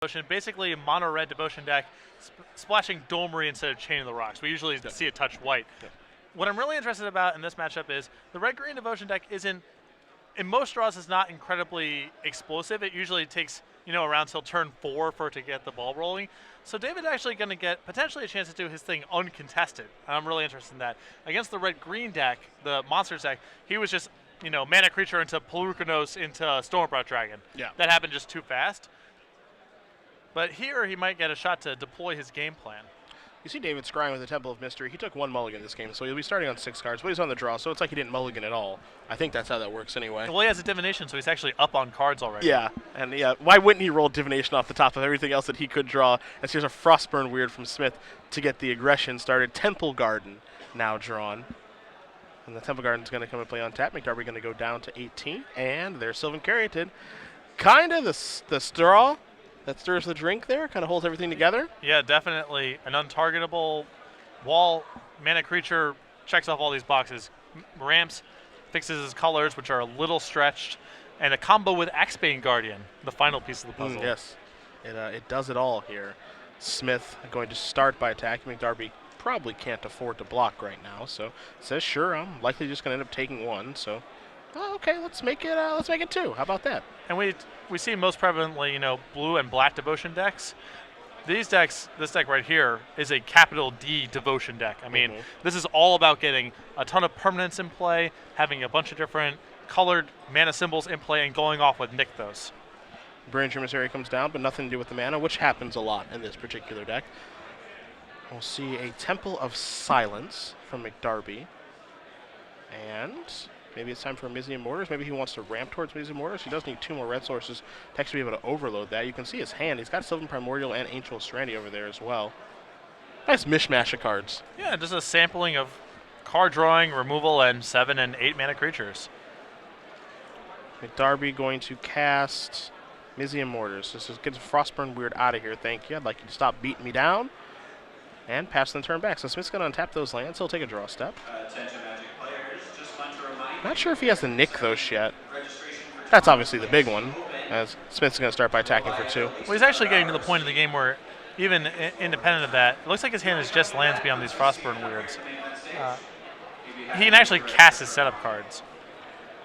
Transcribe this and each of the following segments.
Devotion, basically a mono red devotion deck, splashing Domery instead of Chain of the Rocks. We usually see it touch white. What I'm really interested about in this matchup is the red green devotion deck isn't, in most draws, is not incredibly explosive. It usually takes around till turn 4 for it to get the ball rolling. So David's actually going to get potentially a chance to do his thing uncontested. And I'm really interested in that. Against the red green deck, the monsters deck, he was just mana creature into Pelucanos into Stormbrought Dragon. Yeah. That happened just too fast. But here he might get a shot to deploy his game plan. You see David scrying with the Temple of Mystery. He took 1 mulligan this game, so he'll be starting on 6 cards, but he's on the draw, so it's like he didn't mulligan at all. I think that's how that works anyway. Well, he has a divination, so he's actually up on cards already. Yeah, and why wouldn't he roll divination off the top of everything else that he could draw? As here's a Frostburn Weird from Smith to get the aggression started. Temple Garden now drawn. And the Temple Garden's going to come and play on tap. McDarby going to go down to 18, and there's Sylvan Caryatid. Kind of the straw that stirs the drink there, kind of holds everything together. Yeah, definitely an untargetable wall mana creature, checks off all these boxes. Ramps, fixes his colors, which are a little stretched, and a combo with Axebane Guardian, the final piece of the puzzle. Yes, it does it all here. Smith going to start by attacking. McDarby probably can't afford to block right now, so says, sure, I'm likely just going to end up taking 1, so okay, let's make it 2. How about that? And we see most prevalently, blue and black devotion decks. This deck right here is a capital D devotion deck. I mean, this is all about getting a ton of permanents in play, having a bunch of different colored mana symbols in play, and going off with Nykthos. Brain Emissary comes down, but nothing to do with the mana, which happens a lot in this particular deck. We'll see a Temple of Silence from McDarby. And maybe it's time for a Mizium Mortars. Maybe he wants to ramp towards Mizium Mortars. He does need 2 more red sources to actually be able to overload that. You can see his hand. He's got Sylvan Primordial and Ancient Serenity over there as well. Nice mishmash of cards. Yeah, just a sampling of card drawing, removal, and 7 and 8 mana creatures. McDarby going to cast Mizium Mortars. This is gets Frostburn Weird out of here, thank you. I'd like you to stop beating me down. And pass the turn back. So Smith's going to untap those lands. He'll take a draw step. Not sure if he has the Nykthos yet. That's obviously the big one, as Smith's going to start by attacking for 2. Well, he's actually getting to the point of the game where, even independent of that, it looks like his hand is just lands beyond these Frostburn Weirds. He can actually cast his setup cards.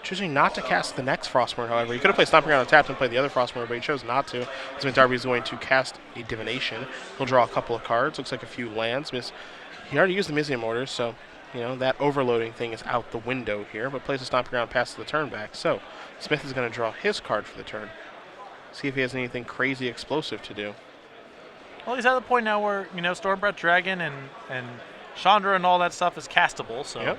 Choosing not to cast the next Frostburn, however. He could have played Stomping Ground untapped and played the other Frostburn, but he chose not to. So McDarby is going to cast a Divination. He'll draw a couple of cards. Looks like a few lands. He already used the Mizium Mortars, so that overloading thing is out the window here, but plays a Stomping Ground, passes the turn back. So Smith is going to draw his card for the turn. See if he has anything crazy explosive to do. Well, he's at the point now where, Stormbrought Dragon and Chandra and all that stuff is castable, so. Yep.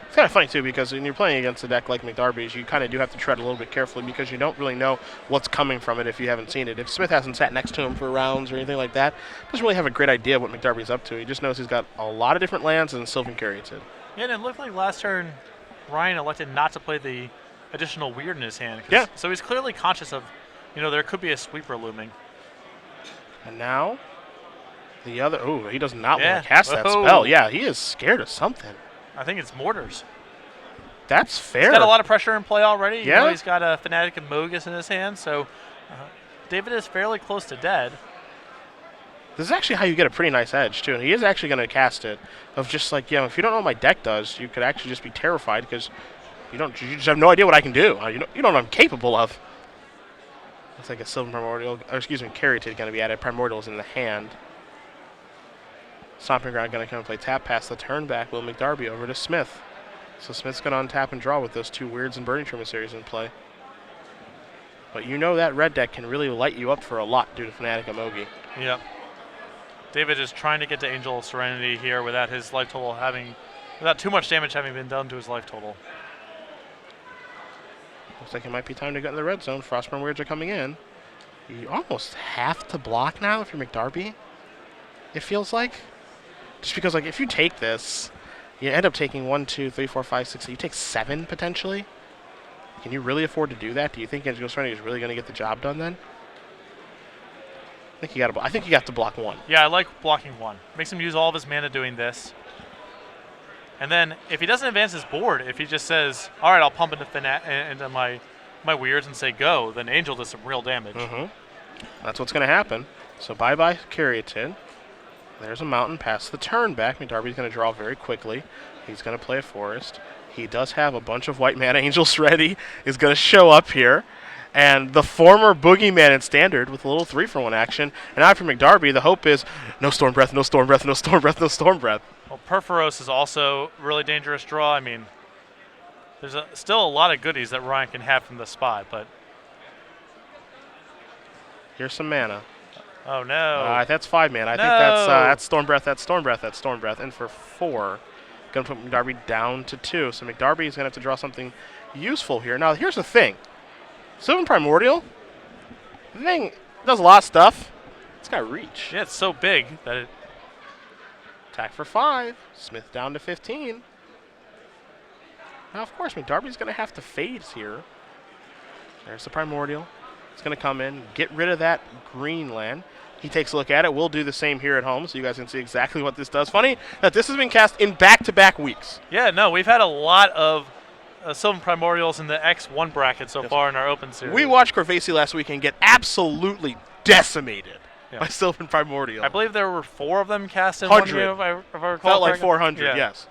It's kind of funny, too, because when you're playing against a deck like McDarby's, you kind of do have to tread a little bit carefully because you don't really know what's coming from it if you haven't seen it. If Smith hasn't sat next to him for rounds or anything like that, doesn't really have a great idea of what McDarby's up to. He just knows he's got a lot of different lands and Sylvan Caryatid. Yeah, and it looked like last turn Ryan elected not to play the additional weird in his hand. Yeah. So he's clearly conscious of, there could be a sweeper looming. And now, the other, he does not want to cast that spell. Yeah, he is scared of something. I think it's Mortars. That's fair. He's got a lot of pressure in play already. Yeah. He's got a Fanatic and Mogus in his hand, so David is fairly close to dead. This is actually how you get a pretty nice edge, too. And he is actually going to cast it of just like, if you don't know what my deck does, you could actually just be terrified because you just have no idea what I can do. You don't know what I'm capable of. Looks like a Sylvan Primordial, Caryatid going to be added. Primordial is in the hand. Stomping Ground going to come and play tap, pass the turn back. Will McDarby over to Smith. So Smith's going to untap and draw with those 2 Weirds and Burning Emissaries in play. But that red deck can really light you up for a lot due to Fanatic Amogi. Yep. David is trying to get to Angel of Serenity here without his life total without too much damage having been done to his life total. Looks like it might be time to get in the red zone. Frostburn Weirds are coming in. You almost have to block now if you're McDarby, it feels like. Just because, if you take this, you end up taking 1, 2, 3, 4, 5, 6. You take 7 potentially. Can you really afford to do that? Do you think Angel Serenity is really going to get the job done then? I think you got to block 1. Yeah, I like blocking 1. Makes him use all of his mana doing this. And then if he doesn't advance his board, if he just says, "All right, I'll pump into my weirds and say go," then Angel does some real damage. That's what's going to happen. So bye-bye Caryatid. There's a mountain past the turn back. McDarby's going to draw very quickly. He's going to play a forest. He does have a bunch of white mana angels ready. He's going to show up here. And the former boogeyman in standard with a little 3-for-1 action. And after McDarby, the hope is no Storm Breath, no Storm Breath, no Storm Breath, no Storm Breath. Well, Perforos is also a really dangerous draw. I mean, there's still a lot of goodies that Ryan can have from this spot, but... Here's some mana. Oh, no. That's 5 mana. I think that's Storm Breath, that's Storm Breath, that's Storm Breath. And for 4, going to put McDarby down to 2. So McDarby is going to have to draw something useful here. Now, here's the thing. Sylvan Primordial, the thing does a lot of stuff. It's got reach. Yeah, it's so big that it... Attack for 5. Smith down to 15. Now, of course, McDarby's going to have to fade here. There's the Primordial. It's going to come in, get rid of that green land. He takes a look at it. We'll do the same here at home so you guys can see exactly what this does. Funny that this has been cast in back-to-back weeks. Yeah, no, we've had a lot of Sylvan Primordials in the X1 bracket so far in our open series. We watched Corvasi last week and get absolutely decimated by Sylvan Primordial. I believe there were 4 of them cast in 100. one game, if I recall. Felt like 400, yeah. Yes.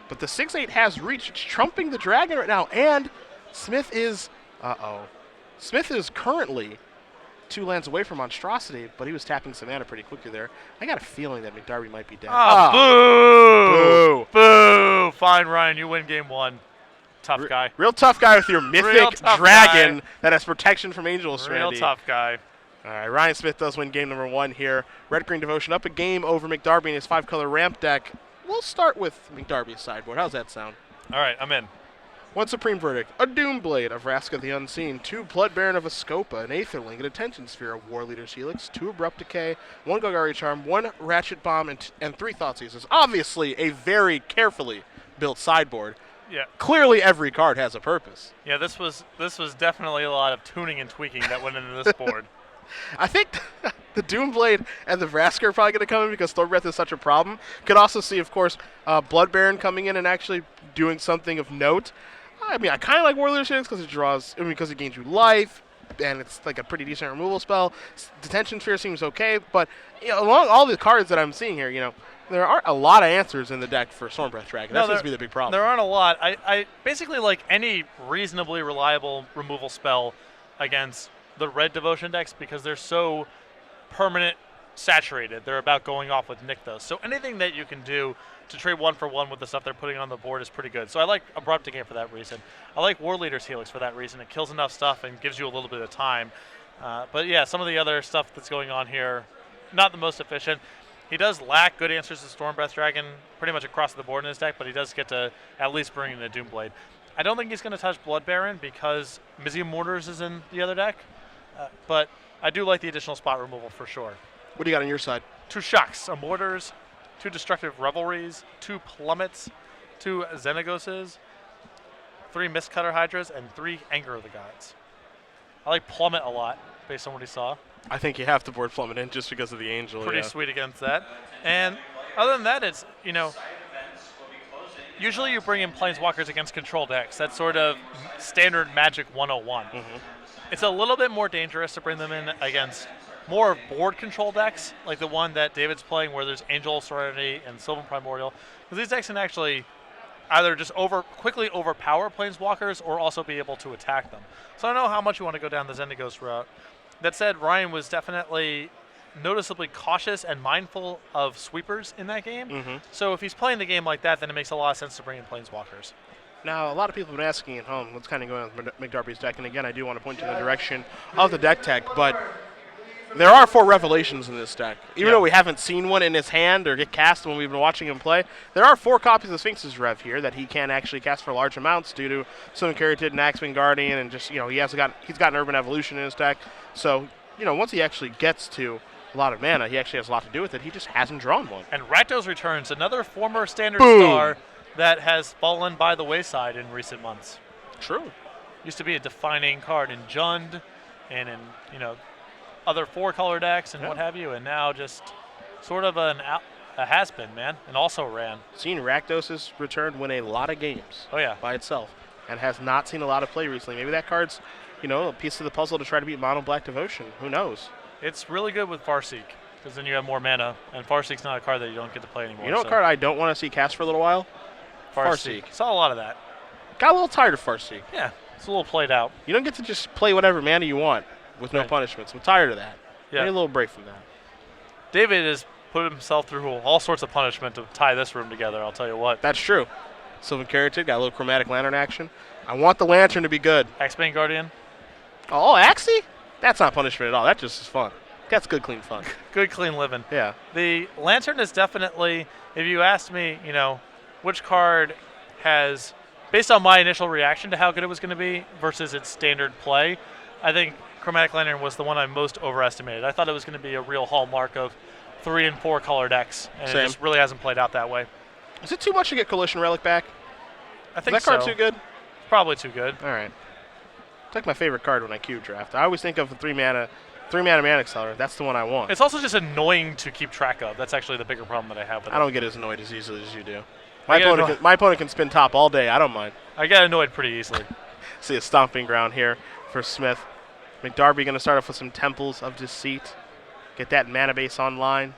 But the 6/8 has reach. It's trumping the dragon right now. And Smith is... Smith is currently 2 lands away from Monstrosity, but he was tapping some mana pretty quickly there. I got a feeling that McDarby might be dead. Boo! Boo! Fine, Ryan, you win game 1. Tough guy. Real tough guy with your mythic dragon that has protection from Angel Serenity. Real tough guy. All right, Ryan Smith does win game number 1 here. Red-Green Devotion up a game over McDarby in his 5-color ramp deck. We'll start with McDarby's sideboard. How's that sound? All right, I'm in. 1 Supreme Verdict, a Doomblade of Vraska the Unseen, 2 Blood Baron of Escopa, an Aetherling, an Attention Sphere, a War Leader's Helix, 2 Abrupt Decay, 1 Golgari Charm, 1 Ratchet Bomb, and 3 Thoughtseizes. Obviously, a very carefully built sideboard. Yeah. Clearly, every card has a purpose. Yeah, this was definitely a lot of tuning and tweaking that went into this board. I think the Doomblade and the Vraska are probably going to come in because Storm Breath is such a problem. Could also see, of course, Blood Baron coming in and actually doing something of note. I mean, I kind of like War Leader's Helix because it draws, because it gains you life, and it's like a pretty decent removal spell. Detention Sphere seems okay, but along all the cards that I'm seeing here, there aren't a lot of answers in the deck for Storm Breath Dragon. That seems to be the big problem. There aren't a lot. I basically like any reasonably reliable removal spell against the red Devotion decks because they're so permanent saturated. They're about going off with Nykthos. So anything that you can do to trade 1-for-1 with the stuff they're putting on the board is pretty good. So I like Abrupt Decay for that reason. I like War Leader's Helix for that reason. It kills enough stuff and gives you a little bit of time. But yeah, some of the other stuff that's going on here, not the most efficient. He does lack good answers to Storm Breath Dragon pretty much across the board in his deck, but he does get to at least bring in the Doomblade. I don't think he's going to touch Blood Baron because Mizium Mortars is in the other deck, but I do like the additional spot removal for sure. What do you got on your side? 2 Shocks, a Mortars, 2 Destructive Revelries, 2 Plummets, 2 Xenagoses, 3 Mistcutter Hydras, and 3 Anger of the Gods. I like Plummet a lot based on what he saw. I think you have to board Plummet in just because of the Angel. Pretty sweet against that. And other than that, it's, usually you bring in Planeswalkers against control decks. That's sort of standard Magic 101. It's a little bit more dangerous to bring them in against more board control decks, like the one that David's playing where there's Angel Serenity and Sylvan Primordial. Because these decks can actually either just quickly overpower Planeswalkers or also be able to attack them. So I don't know how much you want to go down the Xenagos route. That said, Ryan was definitely noticeably cautious and mindful of sweepers in that game. So if he's playing the game like that, then it makes a lot of sense to bring in Planeswalkers. Now, a lot of people have been asking at home what's kind of going on with McDarby's deck, and again, I do want to point you in the direction of the deck tech, but there are 4 revelations in this deck. Even though we haven't seen one in his hand or get cast when we've been watching him play, there are 4 copies of Sphinx's Rev here that he can actually cast for large amounts due to Sylvan Caryatid and Axeman Guardian, and just, he's got an Urban Evolution in his deck. So, once he actually gets to a lot of mana, he actually has a lot to do with it. He just hasn't drawn one. And Rakdos Returns, another former standard star that has fallen by the wayside in recent months. True. Used to be a defining card in Jund and in, other 4-color decks and what have you, and now just sort of a has-been, man, and also ran. Seen Rakdos' Return win a lot of games by itself and has not seen a lot of play recently. Maybe that card's a piece of the puzzle to try to beat Mono Black Devotion. Who knows? It's really good with Farseek, because then you have more mana, and Farseek's not a card that you don't get to play anymore. You know what card I don't want to see cast for a little while? Farseek. Saw a lot of that. Got a little tired of Farseek. Yeah, it's a little played out. You don't get to just play whatever mana you want with no punishments. I'm tired of that. Yeah. I need a little break from that. David has put himself through all sorts of punishment to tie this room together, I'll tell you what. That's true. Sylvan Caryatid got a little Chromatic Lantern action. I want the Lantern to be good. Axebane Guardian. Oh, Axie? That's not punishment at all. That just is fun. That's good, clean fun. Good, clean living. Yeah. The Lantern is definitely, if you asked me, which card has, based on my initial reaction to how good it was going to be versus its standard play, I think Chromatic Lantern was the one I most overestimated. I thought it was going to be a real hallmark of 3 and 4 color decks, and Same. it just really hasn't played out that way. Is it too much to get Coalition Relic back? I think Is that card so. too good? Probably too good. All right. It's like my favorite card when I cube draft. I always think of the 3-mana Mana Accelerator. That's the one I want. It's also just annoying to keep track of. That's actually the bigger problem that I have with it. I don't get as annoyed as easily as you do. My opponent can spin top all day. I don't mind. I get annoyed pretty easily. See a stomping ground here for Smith. McDarby going to start off with some Temples of Deceit. Get that mana base online.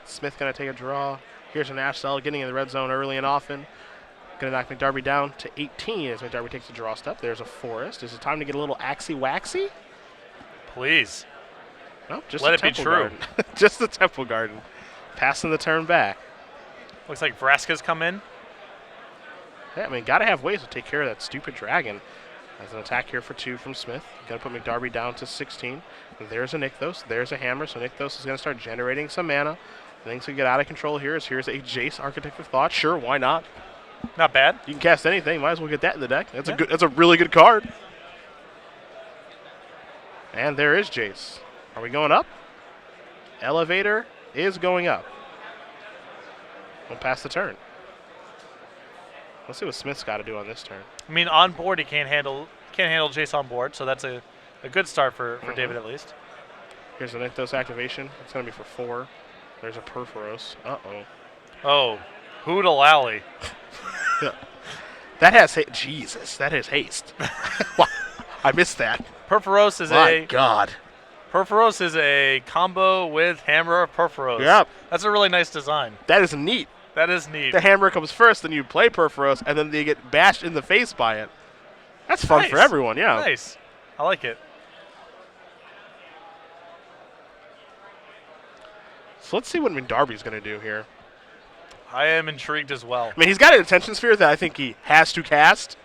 Smith going to take a draw. Here's an Ash Cell getting in the red zone early and often. Going to knock McDarby down to 18 as McDarby takes a draw step. There's a Forest. Is it time to get a little Axie Waxy? Please. No, just let the it be Temple true. Garden. Just the Temple Garden. Passing the turn back. Looks like Vraska's come in. Yeah, I mean, got to have ways to take care of that stupid dragon. As an attack here for 2 from Smith. Going to put McDarby down to 16. And there's a Nykthos. There's a Hammer. So Nykthos is going to start generating some mana. Things could get out of control here. Here's a Jace, Architect of Thought. Sure, why not? Not bad. You can cast anything. Might as well get that in the deck. That's a really good card. And there is Jace. Are we going up? Elevator is going up. We'll pass the turn. Let's see what Smith's got to do on this turn. I mean, on board he can't handle Jace on board, so that's a good start for David at least. Here's the Nykthos activation. It's going to be for 4. There's a Perforos. Uh-oh. Oh, Hoodalally. Yeah. That has Jesus, that has haste. Wow, I missed that. Perforos is My God. Perforos is a combo with Hammer of Perforos. Yep. That's a really nice design. That is neat. That is neat. The Hammer comes first, then you play Perforos, and then they get bashed in the face by it. That's fun for everyone, yeah. Nice. I like it. So let's see what McDarby's going to do here. I am intrigued as well. I mean, he's got an Attention Sphere that I think he has to cast.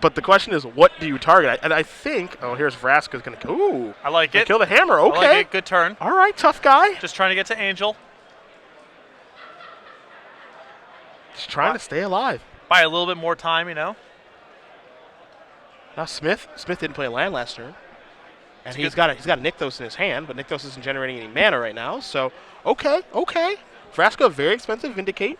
But the question is, what do you target? And I think, here's Vraska's going to go. Ooh. I like it. Kill the Hammer. Okay. I like it. Good turn. All right, tough guy. Just trying to get to Angel. Just trying to stay alive. Buy a little bit more time, Now Smith didn't play a land last turn. And he's got a Nykthos in his hand, but Nykthos isn't generating any mana right now. So, okay. Vraska, very expensive. Vindicate.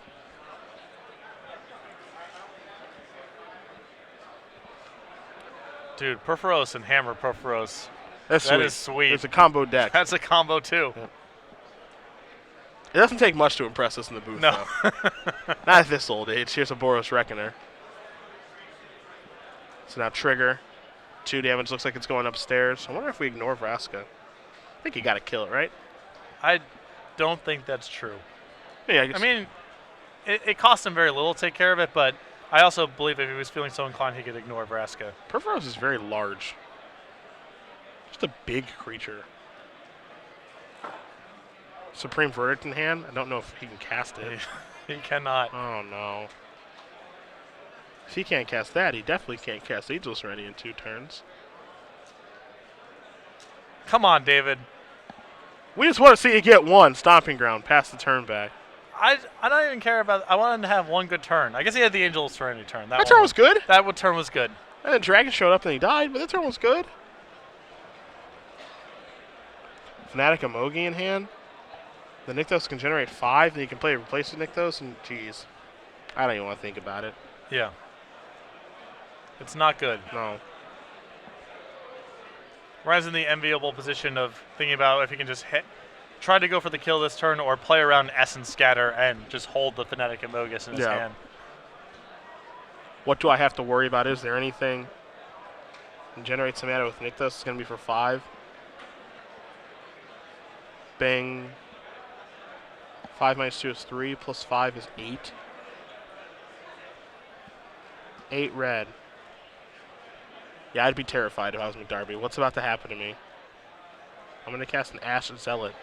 Dude, Perforos and Hammer Perforos. That is sweet. It's a combo deck. That's a combo, too. Yeah. It doesn't take much to impress us in the booth, No. though. Not at this old age. Here's a Boros Reckoner. So now Trigger. 2 damage. Looks like it's going upstairs. I wonder if we ignore Vraska. I think you got to kill it, right? I don't think that's true. Yeah, I mean, it cost him very little to take care of it, but I also believe if he was feeling so inclined, he could ignore Vraska. Perforos is very large. Just a big creature. Supreme Verdict in hand. I don't know if he can cast it. He cannot. Oh, no. If he can't cast that, he definitely can't cast Ageless Ready in 2 turns. Come on, David. We just want to see you get 1 Stomping Ground. Pass the turn back. I don't even care about. I wanted to have 1 good turn. I guess he had the Angel of Serenity turn. That turn was good. That turn was good. And then Dragon showed up and he died, but that turn was good. Fnatic Emogi in hand. The Nykthos can generate 5, and you can play replace the Nykthos, and geez. I don't even want to think about it. Yeah. It's not good. No. Ryan's in the enviable position of thinking about if he can just try to go for the kill this turn or play around Essence Scatter and just hold the Fnatic Amogus in his hand. What do I have to worry about? Is there anything? Generate some mana with Nykthos. It's going to be for 5. Bang. 5 minus 2 is 3, plus 5 is 8. 8 red. Yeah, I'd be terrified if I was McDarby. What's about to happen to me? I'm going to cast an Ash Zealot.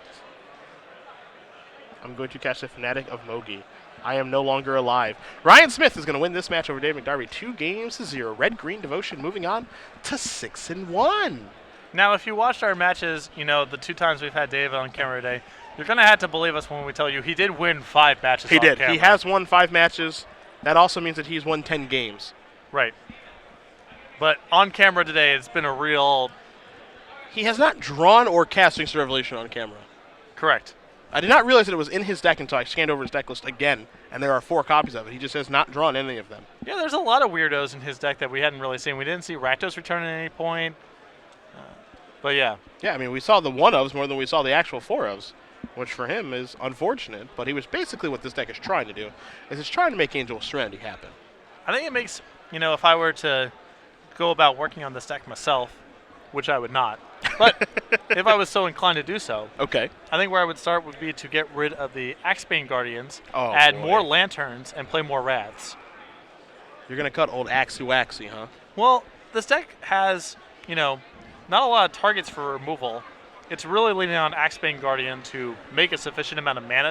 I'm going to cast a Fanatic of Mogi. I am no longer alive. Ryan Smith is going to win this match over Dave McDarby 2-0. Red-Green Devotion moving on to 6-1. Now, if you watched our matches, the 2 times we've had Dave on camera today, you're going to have to believe us when we tell you he did win 5 matches He on did. camera. He has won 5 matches. That also means that he's won 10 games. Right. But on camera today, it's been a real... He has not drawn or cast Wings of Revelation on camera. Correct. I did not realize that it was in his deck until I scanned over his deck list again, and there are 4 copies of it. He just has not drawn any of them. Yeah, there's a lot of weirdos in his deck that we hadn't really seen. We didn't see Rakdos return at any point. But yeah. Yeah, I mean, we saw the 1-ofs more than we saw the actual 4-ofs, which for him is unfortunate, but he was basically what this deck is trying to do, is it's trying to make Angel of Serenity happen. I think it makes, if I were to go about working on this deck myself, which I would not, but if I was so inclined to do so, Okay. I think where I would start would be to get rid of the Axebane Guardians, Oh, add boy. more Lanterns, and play more Wraths. You're going to cut old Axie, huh? Well, this deck has, not a lot of targets for removal. It's really leaning on Axebane Guardian to make a sufficient amount of mana